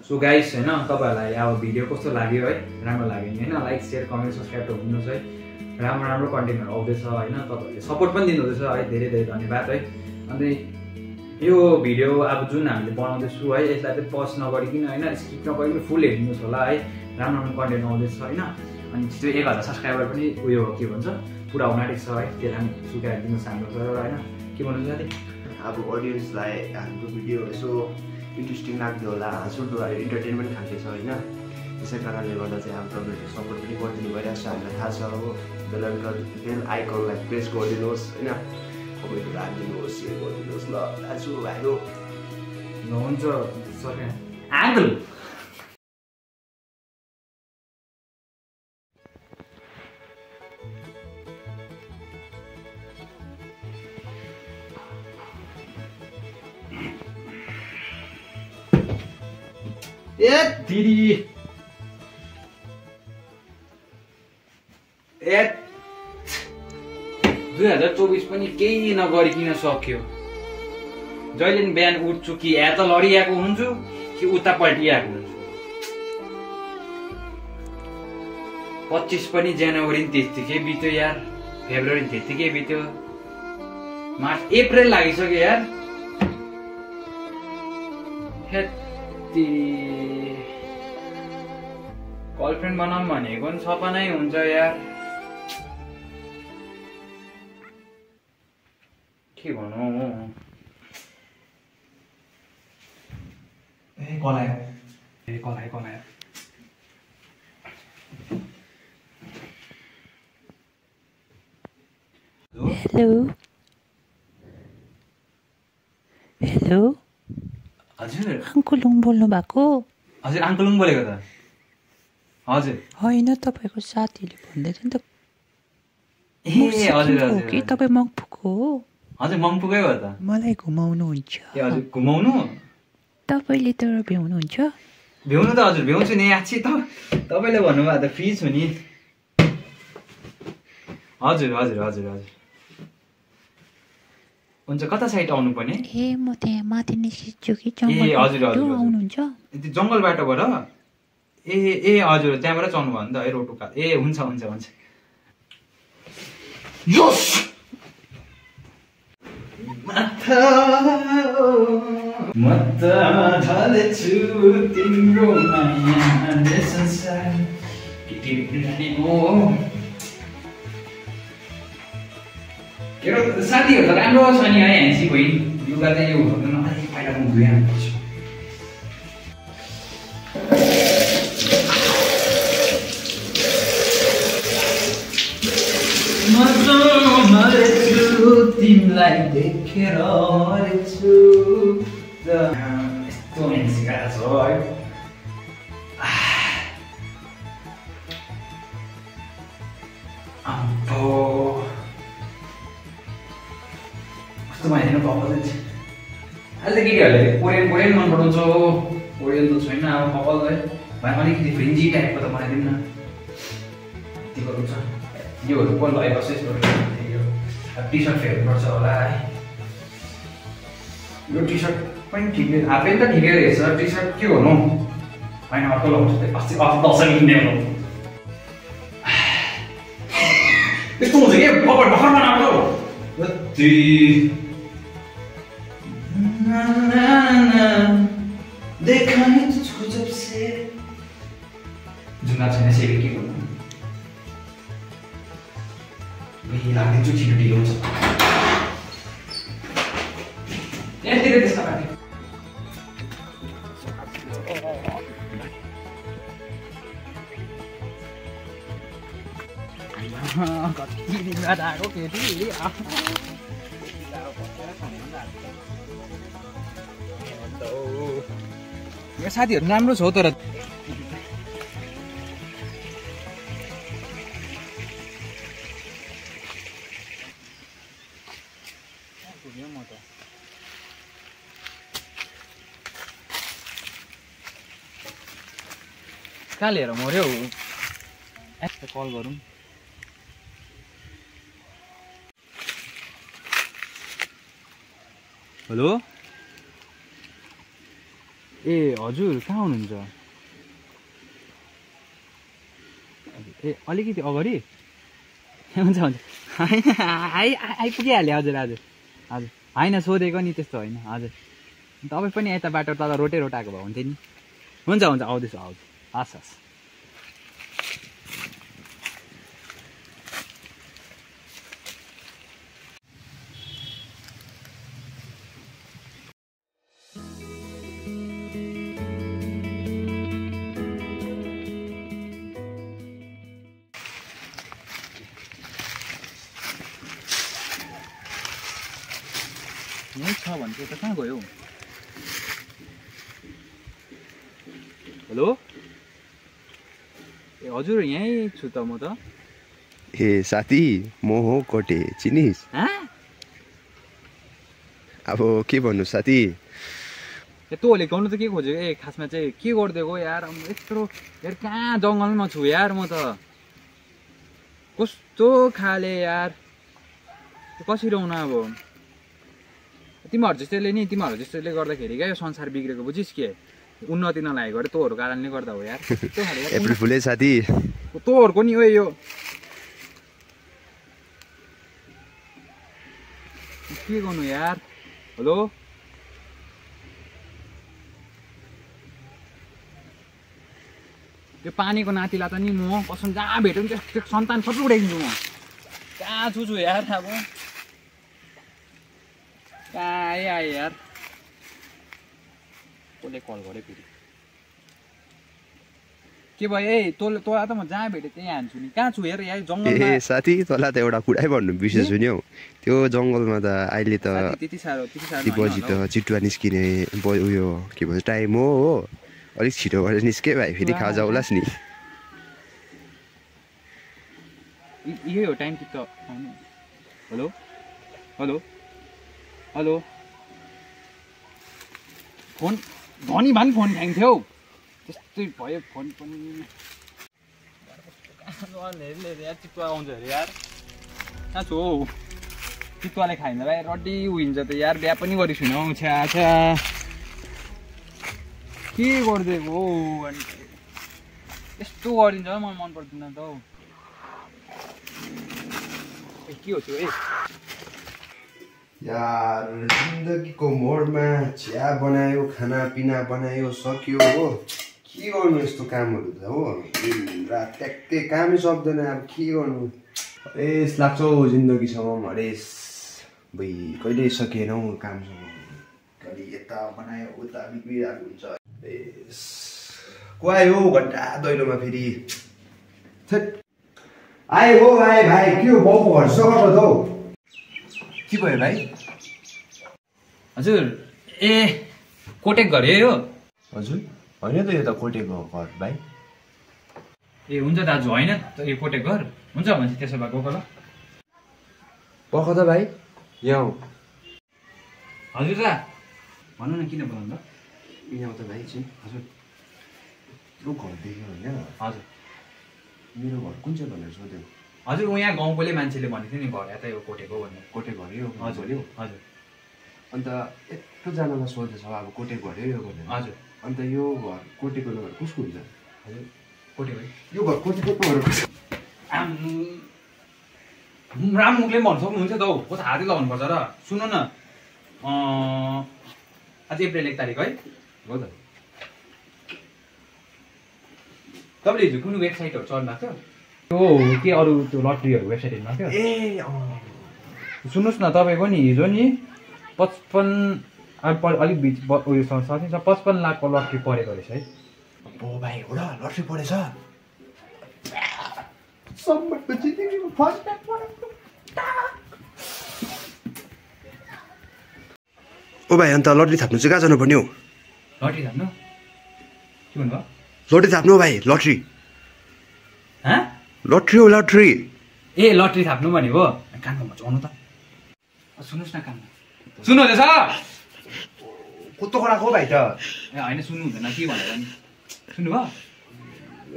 So guys हैन तपाईहरुलाई अब भिडियो कस्तो लाग्यो है राम्रो लाग्यो नि हैन लाइक शेयर कमेन्ट सब्स्क्राइब त हुनुहोस् है राम्रो राम्रो कन्टेन्टहरु आउँदैछ हैन तपाईहरुले सपोर्ट पनि दिनुहुँदैछ है धेरै धेरै धन्यवाद है अनि यो भिडियो अब जुन हामीले बनाउँदैछु है यसलाई चाहिँ पज नगरिकिन हैन स्किप नगरिकिन फुल हेर्नुस् होला है राम्रो राम्रो कन्टेन्ट आउँदैछ हैन अनि छिटो 1000 सब्स्क्राइबर पनि उयो के भन्छ पुरा हुन आँटेको छ है त्यसलाई सुगाइदिनुस् हाम्रो हैन के भन्नु साथी अब ऑडियन्सलाई हाम्रो भिडियो यसो इन्ट्रेस्टिङ लाग्यो होला हाँसउठ्दो इन्टरटेनमेन्ट खालको छ हैन त्यसै कारणले गर्दा चाहिँ अब तपाईहरुले सपोर्ट पनि गरिदिनु भइरहेको छ हामीलाई थाहा छ अब बेल आइकनलाई प्रेस गरिदिनुहोस् हैन कमेन्ट राखिदिनुहोस् शेयर गरिदिनुहोस् ल दाजु भाइको ल हुन्छ सके एङ्गल ए दिदी ए 2024 पनि केही नगरिकिन सक्यो जहिले नि बिहान उठ्छु कि या त लडिएको हुन्छु कि उता पल्टिएको हुन्छु 25 पनि जनवरी त्यतिकै बित्यो यार फेब्रुअरी त्यतिकै बित्यो मार्च अप्रिल लागिसक्यो यार गर्लफ्रेन्ड बनाऊँ भनेको नि सपनै हुन्छ यार के भनौँ ए कलायो हेलो हजुर अङ्कुलुङ बोल्नु भएको हजुर अङ्कुलुङ बोलेको त हजुर होइन तपाईँको साथीले भन्दै थियो नि त ए हजुर हजुर कि तपाईँ मङ्पुको हो हजुर मङ्पुकै हो त मलाई घुमाउनुहुन्छ ए हजुर घुमाउनु तपाईँले तर भ्याउनुहुन्छ भ्याउनु त हजुर भ्याउँछु नि आछि त तपाईँले भन्नुभयो त फ्री छु नि हजुर हजुर हजुर हजुर हुन्छ कता साइड आउनु पर्ने ए म त्यहाँ माथि निस्किन्छु कि ए हजुर हजुर आउनुहुन्छ त्यो जङ्गल बाटोबाट ए ए हजुर त्यहाँबाट चढ्नु भयो नि त है रोटुका ए हुन्छ हुन्छ हुन्छ यस मत ढलेछु तिम्रो मायाले संसार साथीहरू त राम्रो छ नि है हाँसी भइ लुगा चाहिँ यो हुँदैन अलिक पहिला म धुएँ तिमीलाई देखेर मरेछु यस्तो हाँसी गएको छ है अम्बो कस्तो मान्छे कपाल अहिले त केटीहरूले कोरियन मन पराउँछ कोरियन त छैन अब कपाल है भाइ अलिकति फ्रिन्जी टाइपको त बनाइदिउँ न यतिको छ योहरू पनि लगाइबस्छ यस्तो टी सर्ट फेर्नुपर्छ होला है यो टी सर्ट पनि ठिकै हाफ प्यान्ट त ठिकै रहेछ टी सर्ट के भन्नु होइन अर्को लगाउँछ अस्ति दसैँ किन्ने यस्तो हुन्छ कि भर्खर बनाएको जति देखाने तुझको जब से जुङ्गा छैन सेवी के गर्नु लाग्दिन्छु छिटो ढिलो हुन्छ यहाँतिर त्यसमा राखेँ कति दिन बाद आएको केटी मेरो साथीहरू राम्रो छ तर कहाँ लिएर मर्यो कल गरौँ हेलो ए हजुर कहाँ हुनुहुन्छ? ए अलिकति अगाडि हुन्छ हुन्छ होइन आइपुगिहालेँ हजुर हजुर हजुर होइन सोधेको नि त्यस्तो होइन हजुर तपाईँ पनि यता बाटो तल रोटै रोटाएको भए हुन्थ्यो नि हुन्छ हुन्छ आउँदैछु हस् हस् यहीँ छ भने त कहाँ गयो? हेलो ए हजुर यहीँ छु त म त। ए साथी म हो कोटे चिनिस्? अब के भन्नु साथी? ए तँले गर्नु त के खोजेको? ए खासमा चाहिँ के गरिदिएको यार यत्रो यार कहाँ जङ्गलमा छु यार म त कस्तो खाले यार कसरी आउनु अब तिमीहरू जस्तैले नि तिमीहरू जस्तैले गर्दाखेरि क्या यो संसार बिग्रेको बुझिस् के उन्नति नलागेको अरे तँहरू कारणले गर्दा हो यार एप्रिल फुलै साथी तँहरूको नि यो के गर्नु यार हेलो त्यो पानीको नातिलाई त नि म कसम जहाँ भेट्यो नि त्यो सन्तान सबै उडाइदिन्छु म कहाँ छु यार अब कहाँ आएँ यार कसले कल गऱ्यो फेरि के भयो ए तँलाई त म जहाँ भेटेँ त्यहीँ हान्छु नि कहाँ छु हेर यहाँ जङ्गलमा ए साथी तँलाई त एउटा कुरै भन्नु बिर्सेछु नि हौ त्यो जङ्गलमा त अहिले त त्यति साह्रो पछि त चितुवा निस्किने उयो के भन्छ टाइम हो अलिक छिटो गरेर निस्के भाइ फेरि खा जाउलास् नि यही हो टाइम त हेलो हेलो हेलो फोन धनी भए पनि फोन खाइन्थ्यो त्यस्तै भयो फोन पनि यार चितुवा आउँछ अरे यार कहाँ छु हौ चितुवाले खाइन्छ भाइ रड्डी उहिन्छ त यार बिहा पनि गरेको छुइनँ हौ छ्या छ्या के गरिदिएको हौ अनि यस्तो गरिदिन्छ मलाई मन पर्दैन त हौ के हो त्यो यार जिन्दगीको मोडमा चिया बनायो खानापिना बनायो सक्यो हो के गर्नु यस्तो कामहरू त हो रात ट्याक्कै कामै सक्दैन अब के गर्नु हरेस लाग्छ हौ जिन्दगीसँग हरेस भाइ कहिले सकेनौ कामसँग कहिले यता बनायो उता बिग्रिरहेको हुन्छ को आयो घन्टा दैलोमा फेरि आए हो आए भाइ के हो बाउको घर सघाउँछ त हौ के भयो भाइ हजुर ए कोटेक घर यो हजुर होइन त यो त कोटेको घर भाइ ए हुन्छ दाजु होइन यो कोटेक घर हुन्छ भने त्यसो भए गएको ल पख त भाइ यहाँ हो हजुर दा भन्नु न किन बोलाउनु त यहाँ त भाइ चाहिँ हजुर त्यो घर देख्यो होइन हजुर मेरो घर कुन चाहिँ भनेर सोध्यो हजुर यहाँ गाउँकोले मान्छेले भनेको थियो नि घर यता यो कोटेको भनेर कोटे घर यो हजुर हजुर अन्त यत्रोजनालाई सोधेछ अब कोटे घर यो भनेर हजुर अन्त यो घर कोटेको घर कसको हुन्छ हजुर कोटेको यो घर कोटेको घर राममुखले पनि भन्नु सक्नुहुन्छ त हौ कस्तो हातै लगाउनुपर्छ र सुन्नु न आज अप्रिल 1 तारिक है हो त तपाईँले हिजो कुन वेबसाइटहरू चल्नु भएको थियो त्यो के अरू त्यो लट्रीहरू वेबसाइटहरू थियो ए सुन्नुहोस् न तपाईँको नि हिजो नि 55 अलिक बिच उयो साथै 55 लाखको लट्री परेको रहेछ है ओ भाइ हो र लट्री परेछ ओ भाइ अन्त लट्री थाप्नु चाहिँ कहाँ जानुपर्ने हो लट्री थाप्नु के भन्नुभयो लट्री थाप्नु हो भाइ लट्री लट्री हो लट्री ए लट्री थाप्नु भनेको कानमा बचाउनु त सुन्नुहोस् न कानमा सुन्नु हुँदैछ कस्तो गराएको हो भाइ त ए होइन सुन्नु हुँदैन के भनेर नि सुन्नुभयो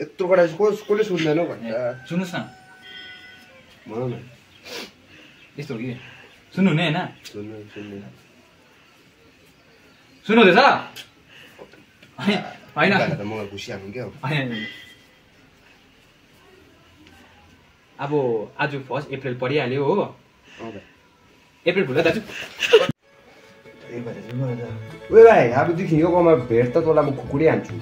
यत्रो गराएपछि कसले सुन्दैन भन्दा सुन्नुहोस् न भन न यस्तो हो कि सुन्नुहुने होइन सुन्नु सुन्नुहुँदैछ होइन त मलाई खुसी हाल्नु क्या अब आज 1 अप्रिल परिहाल्यो हो अप्रिल फुल दाजु ओए भाइ अबदेखि यो गाउँमा भेट त तँलाई म खुकुरी हान्छु